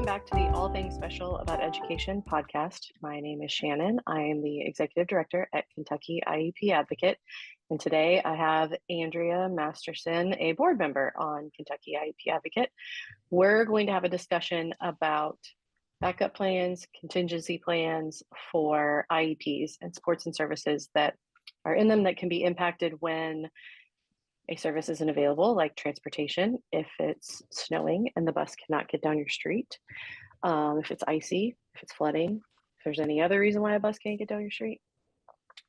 Welcome back to the All Things Special About Education podcast. My name is Shannon. I am the Executive Director at Kentucky IEP Advocate. And today I have Andrea Masterson, a board member on Kentucky IEP Advocate. We're going to have a discussion about backup plans, contingency plans for IEPs and supports and services that are in them that can be impacted when a service isn't available, like transportation, if it's snowing and the bus cannot get down your street, if it's icy, if it's flooding, if there's any other reason why a bus can't get down your street.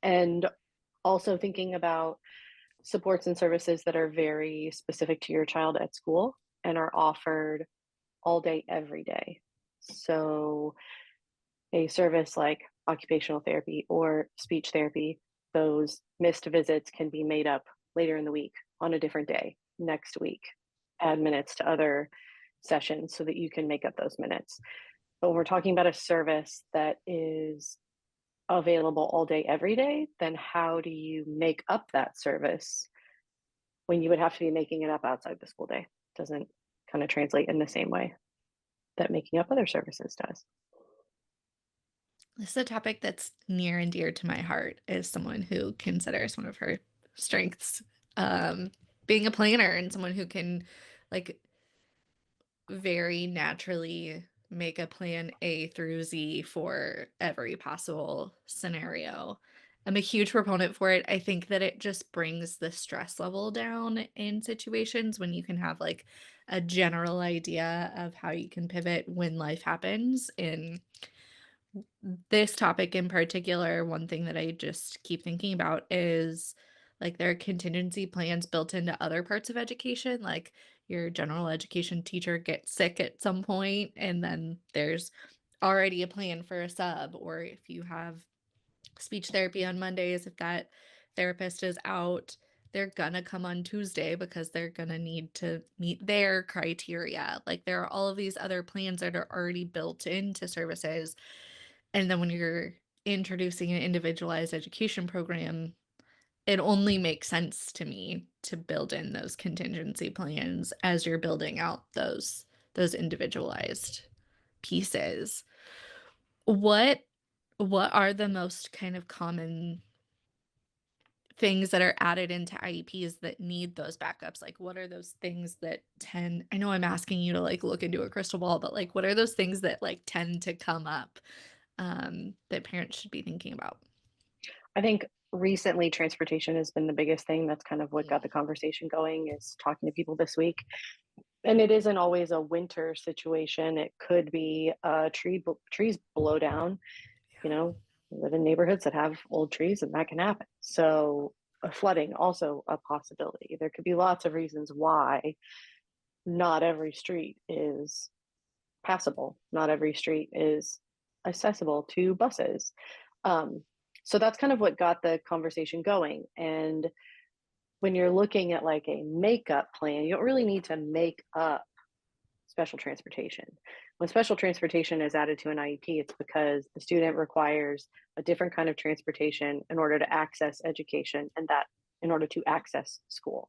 And also thinking about supports and services that are very specific to your child at school and are offered all day, every day. So a service like occupational therapy or speech therapy, those missed visits can be made up later in the week on a different day next week. Add minutes to other sessions so that you can make up those minutes. But when we're talking about a service that is available all day, every day, then how do you make up that service when you would have to be making it up outside the school day? Doesn't kind of translate in the same way that making up other services does. This is a topic that's near and dear to my heart as someone who considers one of her strengths um, being a planner and someone who can like very naturally make a plan A through Z for every possible scenario. I'm a huge proponent for it. I think that it just brings the stress level down in situations when you can have like a general idea of how you can pivot when life happens. And this topic in particular, one thing that I just keep thinking about is like there are contingency plans built into other parts of education, like your general education teacher gets sick at some point, and then there's already a plan for a sub, or if you have speech therapy on Mondays, if that therapist is out, they're gonna come on Tuesday because they're gonna need to meet their criteria. Like there are all of these other plans that are already built into services, and then when you're introducing an individualized education program, it only makes sense to me to build in those contingency plans as you're building out those individualized pieces. What what are the most kind of common things that are added into IEPs that need those backups? Like what are those things that tend I know I'm asking you to like look into a crystal ball, but like what are those things that like tend to come up that parents should be thinking about? I think recently transportation has been the biggest thing. That's kind of what got the conversation going, is talking to people this week. And it isn't always a winter situation. It could be trees blow down. You know, we live in neighborhoods that have old trees, and that can happen. So flooding also a possibility. There could be lots of reasons why not every street is passable. Not every street is accessible to buses. Um, so that's kind of what got the conversation going. And when you're looking at like a makeup plan, you don't really need to make up special transportation. When special transportation is added to an IEP, it's because the student requires a different kind of transportation in order to access education, and that in order to access school.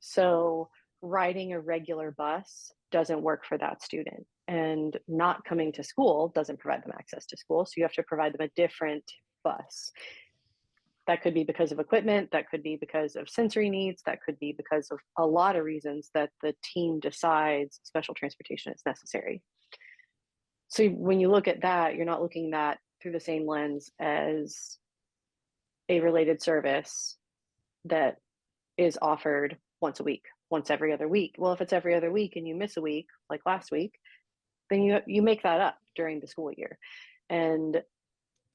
So riding a regular bus doesn't work for that student, and not coming to school doesn't provide them access to school. So you have to provide them a different bus. That could be because of equipment, that could be because of sensory needs, that could be because of a lot of reasons that the team decides special transportation is necessary. So when you look at that, you're not looking at that through the same lens as a related service that is offered once a week, once every other week. Well, if it's every other week and you miss a week, like last week, then you make that up during the school year. And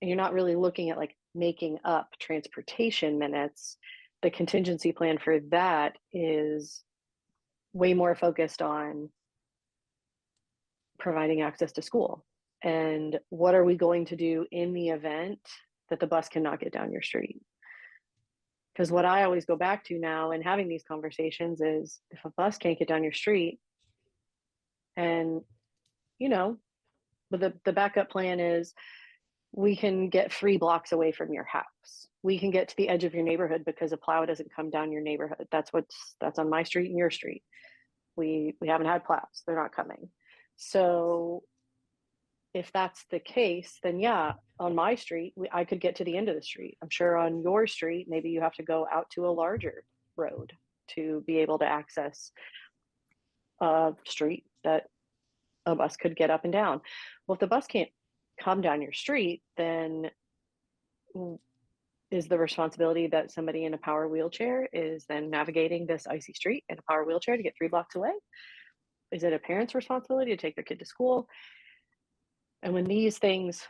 you're not really looking at like making up transportation minutes. The contingency plan for that is way more focused on providing access to school. And what are we going to do in the event that the bus cannot get down your street? Because what I always go back to now in having these conversations is, if a bus can't get down your street, and you know, but the backup plan is, we can get 3 blocks away from your house. We can get to the edge of your neighborhood because a plow doesn't come down your neighborhood. That's on my street and your street. We haven't had plows. They're not coming. So if that's the case, then yeah, on my street, I could get to the end of the street. I'm sure on your street, maybe you have to go out to a larger road to be able to access a street that a bus could get up and down. Well, if the bus can't come down your street, then is the responsibility that somebody in a power wheelchair is then navigating this icy street in a power wheelchair to get 3 blocks away? Is it a parent's responsibility to take their kid to school? And when these things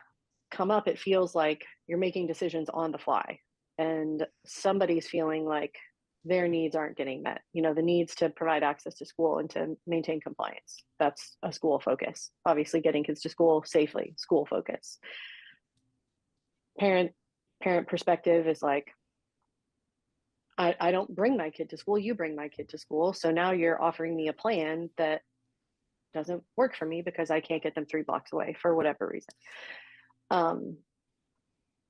come up, it feels like you're making decisions on the fly, and somebody's feeling like their needs aren't getting met. The needs to provide access to school and to maintain compliance. That's a school focus. Obviously, getting kids to school safely, school focus. Parent parent perspective is like, I don't bring my kid to school, you bring my kid to school. So now you're offering me a plan that doesn't work for me because I can't get them 3 blocks away for whatever reason. Um,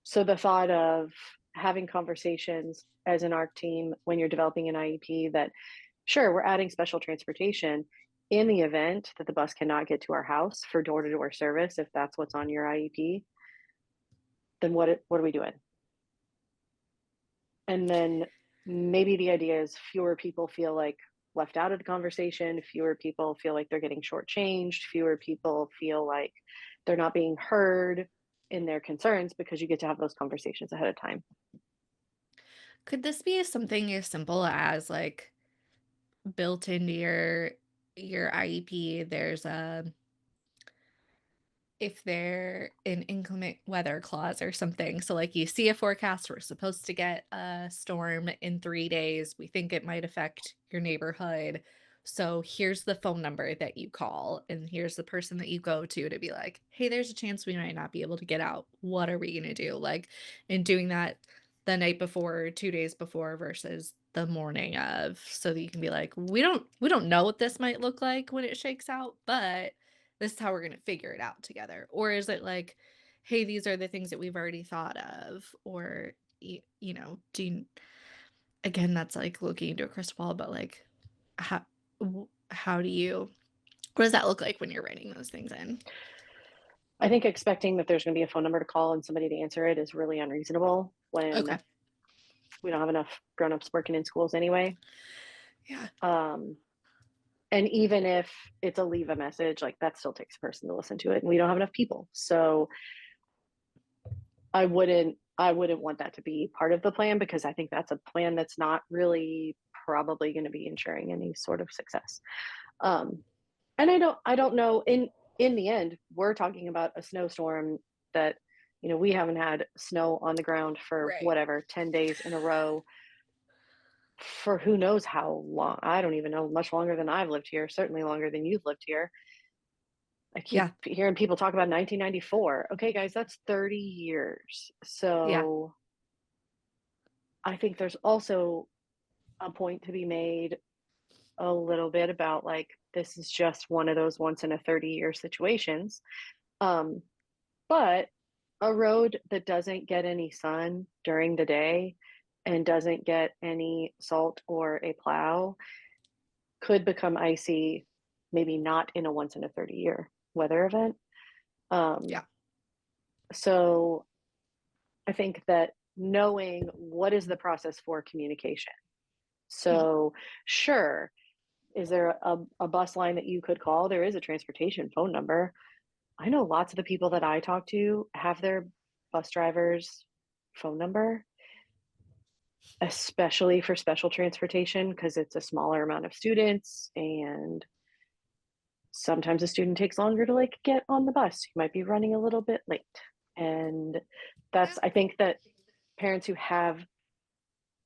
So the thought of having conversations as an ARC team when you're developing an IEP that, sure, we're adding special transportation in the event that the bus cannot get to our house for door to door service, if that's what's on your IEP, then what are we doing? And then maybe the idea is fewer people feel like left out of the conversation, fewer people feel like they're getting shortchanged, fewer people feel like they're not being heard in their concerns because you get to have those conversations ahead of time. Could this be something as simple as like built into your IEP? There's a if there an inclement weather clause or something. So like you see a forecast, we're supposed to get a storm in 3 days. We think it might affect your neighborhood. So here's the phone number that you call, and here's the person that you go to be like, hey, there's a chance we might not be able to get out. What are we gonna do? Like, and doing that the night before, or 2 days before versus the morning of, so that you can be like, we don't know what this might look like when it shakes out, but this is how we're gonna figure it out together? Or is it like, hey, these are the things that we've already thought of? Or, do you, again, that's like looking into a crystal ball, but like, how, how do you, what does that look like when you're writing those things in? I think expecting that there's going to be a phone number to call and somebody to answer it is really unreasonable Okay. when we don't have enough grown-ups working in schools anyway. Yeah. Um, and even if it's a leave a message, like that still takes a person to listen to it, and we don't have enough people. So I wouldn't want that to be part of the plan because I think that's a plan that's not really probably going to be ensuring any sort of success. Um, and I don't know in the end, we're talking about a snowstorm that we haven't had snow on the ground for Right. whatever 10 days in a row for who knows how long. I don't even know, much longer than I've lived here, certainly longer than you've lived here. I keep Yeah. hearing people talk about 1994. Okay, guys, that's 30 years. Yeah. So I think there's also a point to be made a little bit about like this is just one of those once in a 30-year situations. Um, but a road that doesn't get any sun during the day and doesn't get any salt or a plow could become icy, maybe not in a once in a 30-year weather event. Um, Yeah. so I think that knowing what is the process for communication. Mhm. So, sure, is there a bus line that you could call? There is a transportation phone number. I know lots of the people that I talk to have their bus driver's phone number, especially for special transportation because it's a smaller amount of students and sometimes a student takes longer to like get on the bus. You might be running a little bit late. And Yeah. I think that parents who have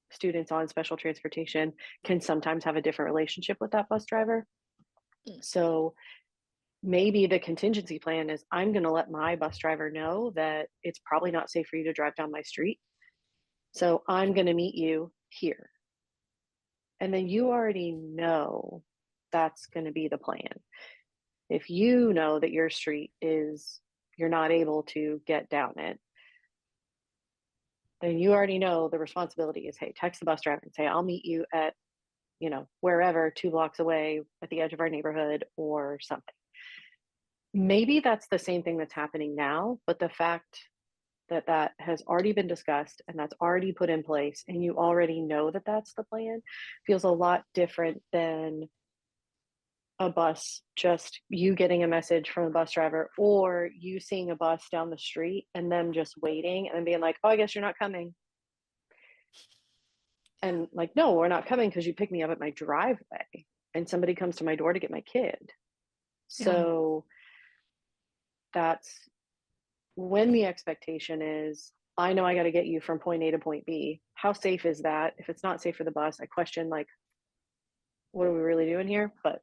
students on special transportation can sometimes have a different relationship with that bus driver. Mm. So maybe the contingency plan is I'm going to let my bus driver know that it's probably not safe for you to drive down my street. So I'm going to meet you here. And then you already know that's going to be the plan. If you know that your street is, you're not able to get down it, then you already know the responsibility is, hey, text the bus driver and say, I'll meet you at, wherever 2 blocks away at the edge of our neighborhood or something. maybe that's the same thing that's happening now, but the fact that that has already been discussed and that's already put in place and you already know that that's the plan feels a lot different than a bus, just you getting a message from the bus driver or you seeing a bus down the street and them just waiting and then being like, "Oh, I guess you're not coming." Yeah. And like, "No, we're not coming because you picked me up at my driveway and somebody comes to my door to get my kid." Yeah. So that's when the expectation is, I know I got to get you from point A to point B. How safe is that? If it's not safe for the bus, I question like, what are we really doing here? But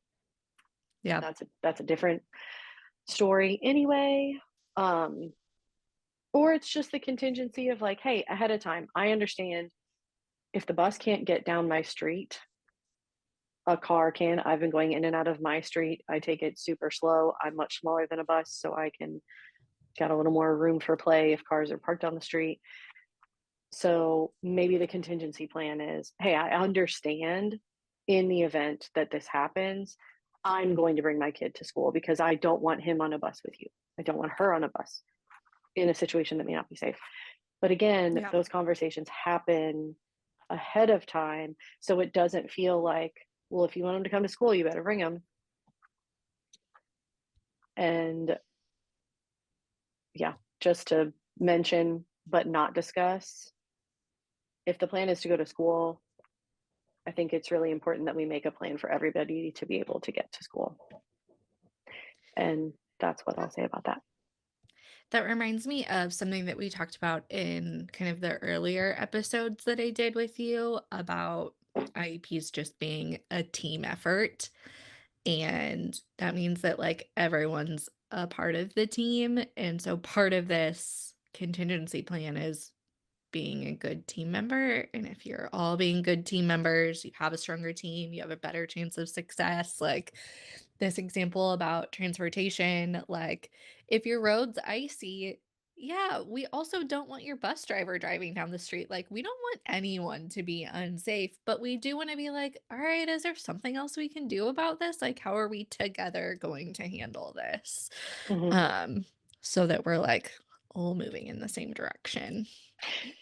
Yeah. that's a different story anyway. Um, or it's just the contingency of like, hey, ahead of time, I understand if the bus can't get down my street, a car can. I've been going in and out of my street. I take it super slow. I'm much smaller than a bus, so I can got a little more room for play if cars are parked on the street. So maybe the contingency plan is, hey, I understand in the event that this happens, I'm going to bring my kid to school because I don't want him on a bus with you. I don't want her on a bus in a situation that may not be safe. But again, Yeah. those conversations happen ahead of time. So it doesn't feel like, well, if you want him to come to school, you better bring him. And yeah, just to mention, but not discuss, if the plan is to go to school, I think it's really important that we make a plan for everybody to be able to get to school. And that's what Yeah. I'll say about that. That reminds me of something that we talked about in kind of the earlier episodes that I did with you about IEPs just being a team effort. And that means that like everyone's a part of the team. And so part of this contingency plan is being a good team member. And if you're all being good team members, you have a stronger team, you have a better chance of success. Like this example about transportation, like if your road's icy, yeah, we also don't want your bus driver driving down the street. Like, we don't want anyone to be unsafe, but we do want to be like, all right, is there something else we can do about this? Like, how are we together going to handle this? Mhm. Um, so that we're like all moving in the same direction.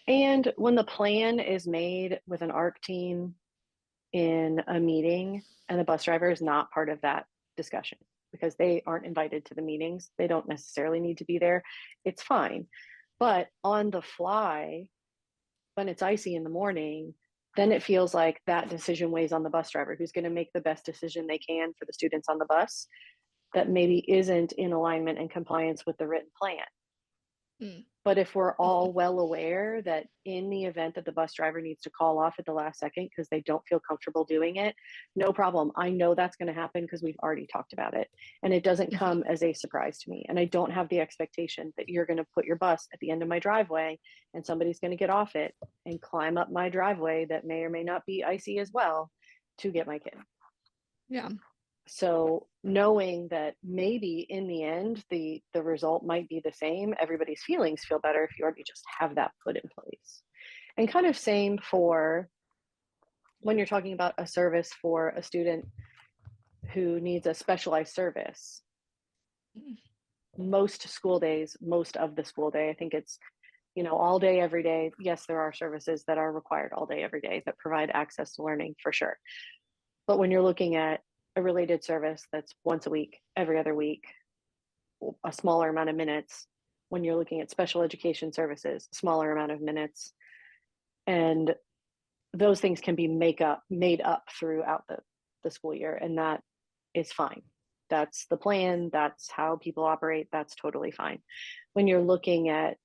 And when the plan is made with an ARC team in a meeting and the bus driver is not part of that discussion because they aren't invited to the meetings, they don't necessarily need to be there, it's fine. But on the fly, when it's icy in the morning, then it feels like that decision weighs on the bus driver who's going to make the best decision they can for the students on the bus that maybe isn't in alignment and compliance with the written plan. Mm, But if we're mhm. all well aware that in the event that the bus driver needs to call off at the last second because they don't feel comfortable doing it, no problem. I know that's going to happen because we've already talked about it. And it doesn't Mhm. come as a surprise to me. And I don't have the expectation that you're going to put your bus at the end of my driveway and somebody's going to get off it and climb up my driveway that may or may not be icy as well to get my kid. Yeah. So knowing that maybe in the end the result might be the same, everybody's feelings feel better if you already just have that put in place. And kind of same for when you're talking about a service for a student who needs a specialized service. Mm, Most school days, most of the school day, I think it's, all day, every day. Yes, there are services that are required all day, every day that provide access to learning for sure. But when you're looking at a related service that's once a week, every other week, a smaller amount of minutes. When you're looking at special education services, smaller amount of minutes. And those things can be made up throughout the school year. And that is fine. That's the plan. That's how people operate. That's totally fine. When you're looking at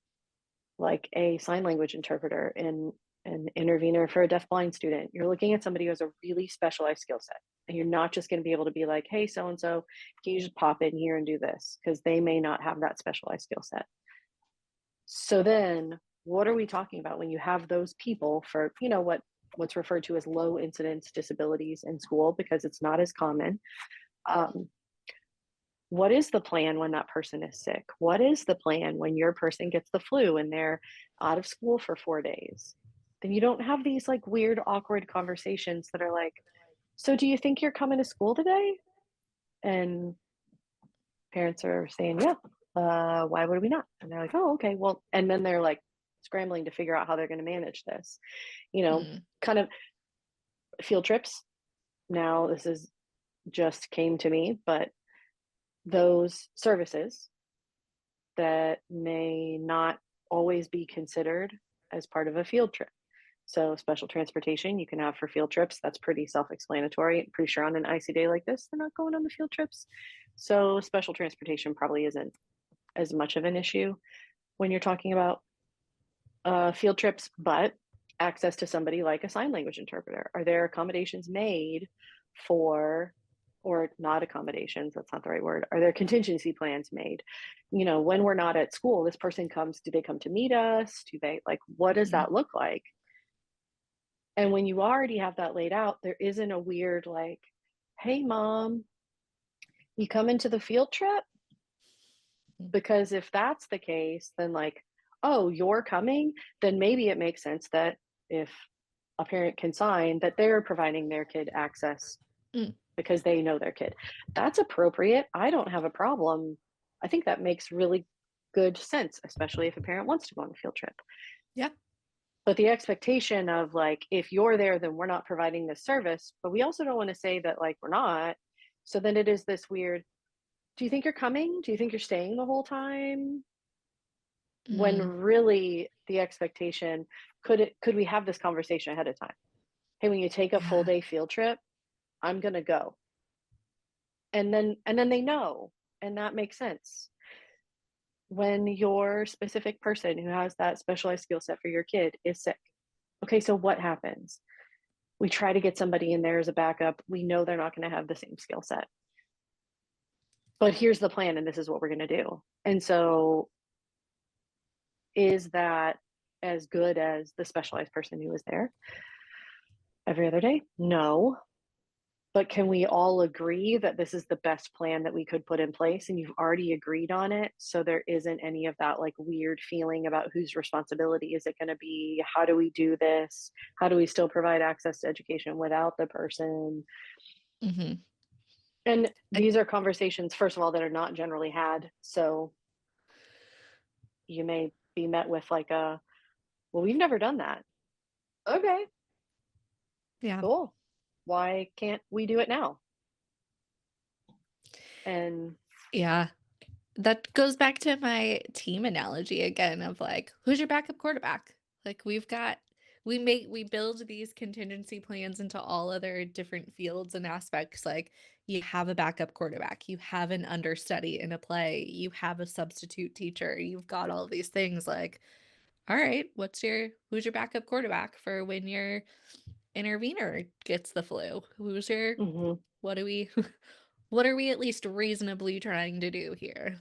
like a sign language interpreter and an intervener for a deafblind student, you're looking at somebody who has a really specialized skill set. And you're not just going to be able to be like, hey, so and so, can you just pop in here and do this? Because they may not have that specialized skill set. So then what are we talking about when you have those people for, what's referred to as low incidence disabilities in school because it's not as common. Um, what is the plan when that person is sick? What is the plan when your person gets the flu and they're out of school for 4 days? Then you don't have these like weird, awkward conversations that are like, so do you think you're coming to school today? And parents are saying, yeah, why would we not? And they're like, oh, okay, well, and then they're like scrambling to figure out how they're going to manage this, Mm, kind of field trips. Now, this is just came to me, but those services that may not always be considered as part of a field trip. So, special transportation you can have for field trips. That's pretty self explanatory. Pretty sure on an icy day like this, they're not going on the field trips. So, special transportation probably isn't as much of an issue when you're talking about field trips, but access to somebody like a sign language interpreter. Are there accommodations made for, or not accommodations, that's not the right word. Are there contingency plans made? When we're not at school, this person comes, do they come to meet us? Do they, like, what does mhm. that look like? And when you already have that laid out, there isn't a weird, like, hey, mom, you coming to the field trip? Mm. Because if that's the case, then, like, oh, you're coming, then maybe it makes sense that if a parent can sign that they're providing their kid access Mm. because they know their kid. That's appropriate. I don't have a problem. I think that makes really good sense, especially if a parent wants to go on a field trip. Yeah. But the expectation of, like, if you're there, then we're not providing this service. But we also don't want to say that, like, we're not. So then it is this weird, do you think you're coming? Do you think you're staying the whole time? When Mm. really the expectation, could we have this conversation ahead of time? Hey, when you take a full Yeah. day field trip, I'm gonna go. And then they know, and that makes sense. When your specific person who has that specialized skill set for your kid is sick. Okay, so what happens? We try to get somebody in there as a backup. We know they're not going to have the same skill set. But here's the plan and this is what we're going to do. And so is that as good as the specialized person who was there every other day? No. But can we all agree that this is the best plan that we could put in place and you've already agreed on it? So there isn't any of that, like, weird feeling about whose responsibility is it going to be? How do we do this? How do we still provide access to education without the person? Mhm. And I these are conversations, first of all, that are not generally had. So you may be met with, like, a, well, we've never done that. Okay, Yeah. cool. Why can't we do it now? And Yeah. That goes back to my team analogy again of, like, who's your backup quarterback? Like, we build these contingency plans into all other different fields and aspects, like, you have a backup quarterback, you have an understudy in a play, you have a substitute teacher, you've got all these things, like, all right, who's your backup quarterback for when your intervener gets the flu? mhm. What do we what are we at least reasonably trying to do here?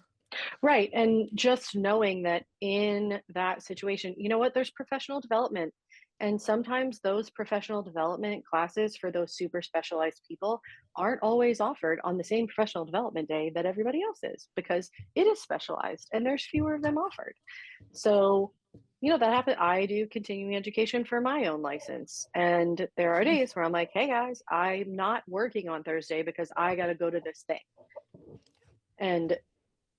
Right, and just knowing that in that situation, you know what, there's professional development, and sometimes those professional development classes for those super specialized people aren't always offered on the same professional development day that everybody else is, because it is specialized and there's fewer of them offered. So, that happened. I do continuing education for my own license, and there are days where I'm like, "Hey, guys, I'm not working on Thursday because I gotta go to this thing." And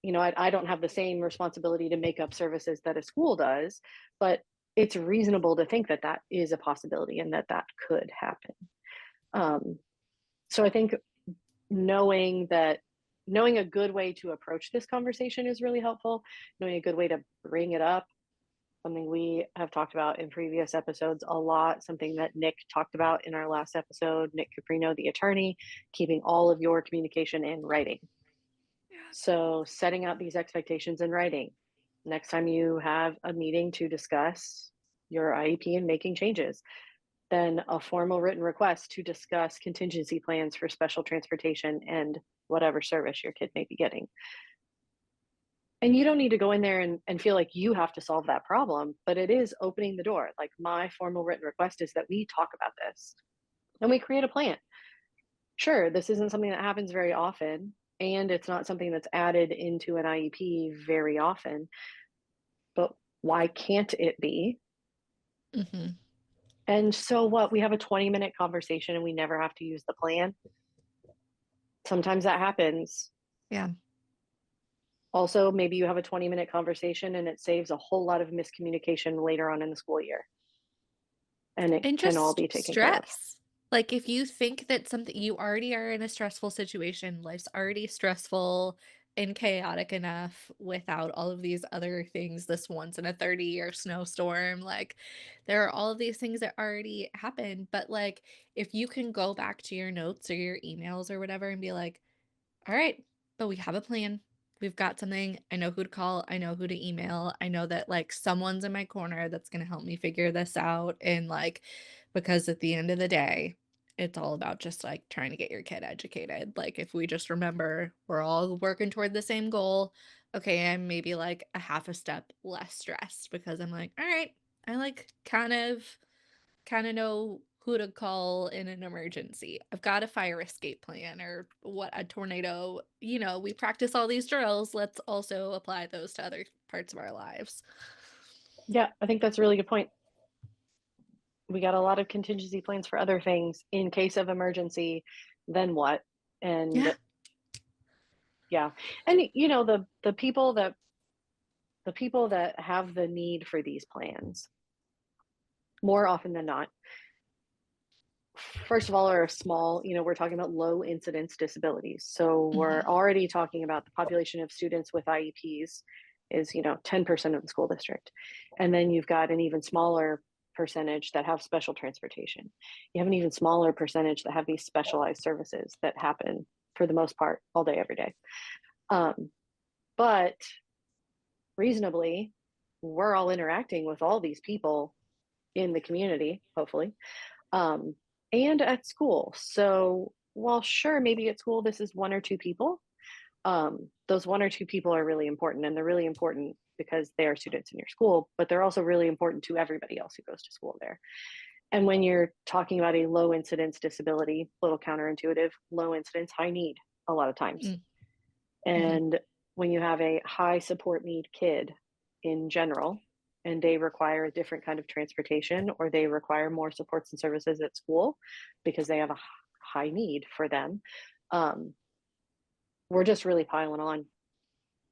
I don't have the same responsibility to make up services that a school does, but it's reasonable to think that that is a possibility and that that could happen. Um, so I think knowing that, knowing a good way to approach this conversation is really helpful. Knowing a good way to bring it up, something we have talked about in previous episodes a lot, something that Nick talked about in our last episode, Nick Caprino, the attorney, keeping all of your communication in writing. Yeah. So, setting out these expectations in writing. Next time you have a meeting to discuss your IEP and making changes, then a formal written request to discuss contingency plans for special transportation and whatever service your kid may be getting. And you don't need to go in there and feel like you have to solve that problem, but it is opening the door. Like, my formal written request is that we talk about this and we create a plan. Sure, this isn't something that happens very often, and it's not something that's added into an IEP very often, but why can't it be? Mhm. And so what? We have a 20-minute conversation and we never have to use the plan. Sometimes that happens. Yeah. Also, maybe you have a 20-minute conversation and it saves a whole lot of miscommunication later on in the school year, and it And can all just be taken care of. stress. Like, if you think that something you already are in a stressful situation, life's already stressful and chaotic enough without all of these other things, this once in a 30-year snowstorm, like, there are all of these things that already happen, but, like, if you can go back to your notes or your emails or whatever and be like, all right, but we have a plan. We've got something. I know who to call. I know who to email. I know that like someone's in my corner that's going to help me figure this out. And like, because at the end of the day, it's all about just like trying to get your kid educated. Like, if we just remember we're all working toward the same goal, okay, I'm maybe like a half a step less stressed because I'm like, all right, I like kinda know who to call in an emergency. I've got a fire escape plan or what a tornado, we practice all these drills, let's also apply those to other parts of our lives. Yeah, I think that's a really good point. We got a lot of contingency plans for other things in case of emergency, then what? Yeah. And yeah. And the people that have the need for these plans, more often than not, first of all, are small, we're talking about low incidence disabilities. So we're Mhm. already talking about the population of students with IEPs is, 10% of the school district. And then you've got an even smaller percentage that have special transportation. You have an even smaller percentage that have these specialized services that happen for the most part all day, every day. Um, but reasonably, we're all interacting with all these people in the community, hopefully, um, and at school. So while sure, maybe at school this is one or two people, those one or two people are really important, and they're really important because they are students in your school, but they're also really important to everybody else who goes to school there. And when you're talking about a low incidence disability, a little counterintuitive, low incidence, high need a lot of times. Mm, mhm, And when you have a high support need kid in general, and they require a different kind of transportation or they require more supports and services at school because they have a high need for them, um, we're just really piling on.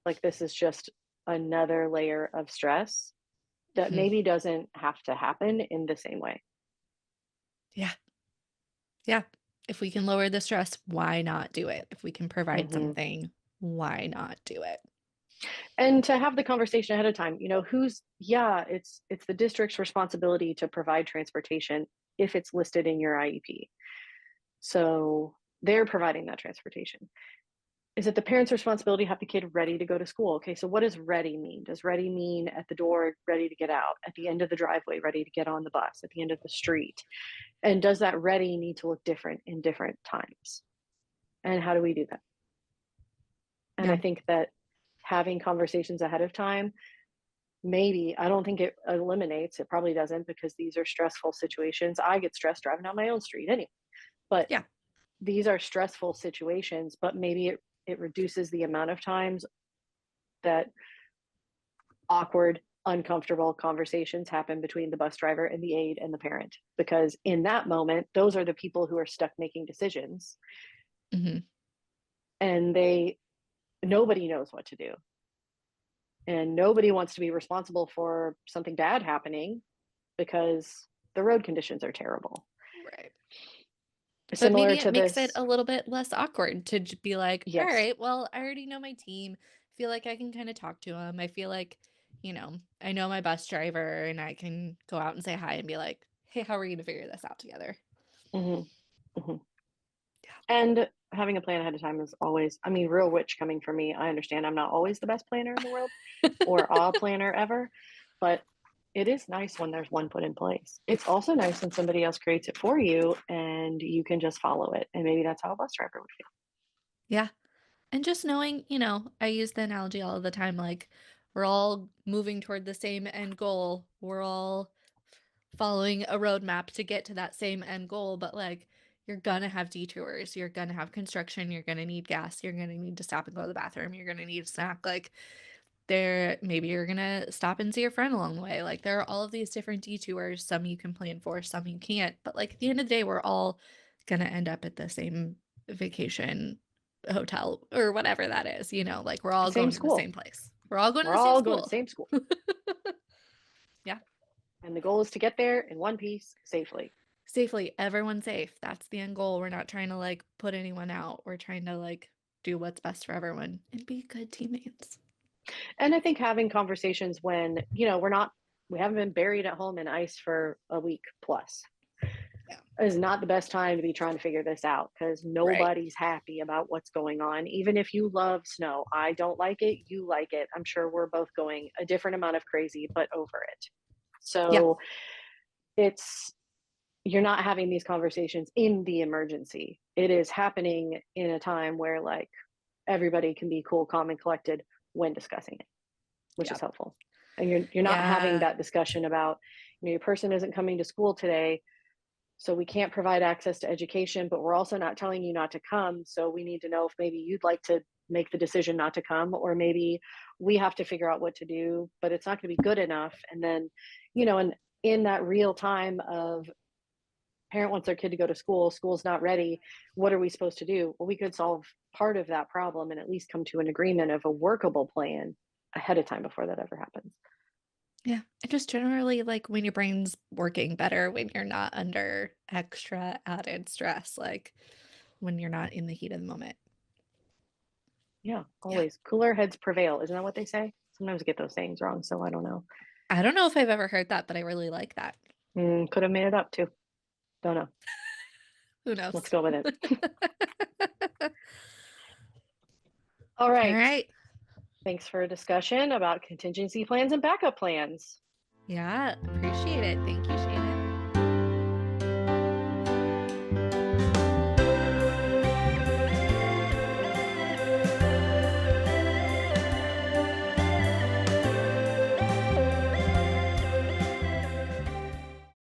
Like, this is just another layer of stress that mhm. maybe doesn't have to happen in the same way. Yeah, yeah. If we can lower the stress, why not do it? If we can provide Hmm. something, why not do it? And to have the conversation ahead of time, yeah, it's the district's responsibility to provide transportation if it's listed in your IEP. So they're providing that transportation. Is it the parent's responsibility to have the kid ready to go to school? Okay, so what does ready mean? Does ready mean at the door, ready to get out, at the end of the driveway, ready to get on the bus, at the end of the street? And does that ready need to look different in different times? And how do we do that? And I Yeah. think that having conversations ahead of time, maybe, I don't think it eliminates, it probably doesn't because these are stressful situations. I get stressed driving down my own street anyway. But Yeah. these are stressful situations, but maybe it reduces the amount of times that awkward, uncomfortable conversations happen between the bus driver and the aide and the parent. Because in that moment, those are the people who are stuck making decisions, Mhm. and nobody knows what to do. And nobody wants to be responsible for something bad happening because the road conditions are terrible. Right. But Similar maybe it to makes it this, a little bit less awkward to be like, all yes. right, well, I already know my team. Feel like I can kind of talk to them. I feel like, I know my bus driver and I can go out and say hi and be like, hey, how are we going to figure this out together? Hmm. Hmm. Yeah. And having a plan ahead of time is always, I mean, real witch coming from me. I understand I'm not always the best planner in the world or a planner ever, but it is nice when there's one put in place. It's also nice when somebody else creates it for you and you can just follow it. And maybe that's how a bus driver would feel. Yeah. And just knowing, I use the analogy all the time like, we're all moving toward the same end goal. We're all following a roadmap to get to that same end goal, but like you're gonna have detours, you're gonna have construction, you're gonna need gas, you're gonna need to stop and go to the bathroom, you're gonna need a snack. Like there, maybe you're gonna stop and see your friend along the way. Like there are all of these different detours. Some you can plan for, some you can't. But like at the end of the day, we're all gonna end up at the same vacation hotel or whatever that is, like we're all Same going to the school. same place. We're all going to We're the same all going to the school. same school. Yeah. And the goal is to get there in one piece safely. Safely, everyone safe. That's the end goal. We're not trying to like put anyone out. We're trying to like do what's best for everyone and be good teammates. And I think having conversations when, we haven't been buried at home in ice for a week plus Yeah. is not the best time to be trying to figure this out because Right. nobody's happy about what's going on. Even if you love snow, I don't like it, you like it. I'm sure we're both going a different amount of crazy, but over it. Yeah. So it's, you're not having these conversations in the emergency. It is happening in a time where like everybody can be cool, calm, and collected when discussing it, which Yeah. is helpful. And you're not having Yeah. that discussion about, your person isn't coming to school today, so we can't provide access to education, but we're also not telling you not to come. So we need to know if maybe you'd like to make the decision not to come, or maybe we have to figure out what to do, but it's not going to be good enough. And then, and in that real time of parent wants their kid to go to school, school's not ready, what are we supposed to do? Well, we could solve part of that problem and at least come to an agreement of a workable plan ahead of time before that ever happens. Yeah. And just generally, like when your brain's working better, when you're not under extra added stress, like when you're not in the heat of the moment. Yeah, Yeah. always cooler heads prevail. Isn't that what they say? Sometimes I get those sayings wrong, so I don't know. I don't know if I've ever heard that, but I really like that. Could have made it up too. Don't know. Who Let's knows? go with it. All All right. right. Thanks for a discussion about contingency plans and backup plans. Yeah. Appreciate it. Thank you,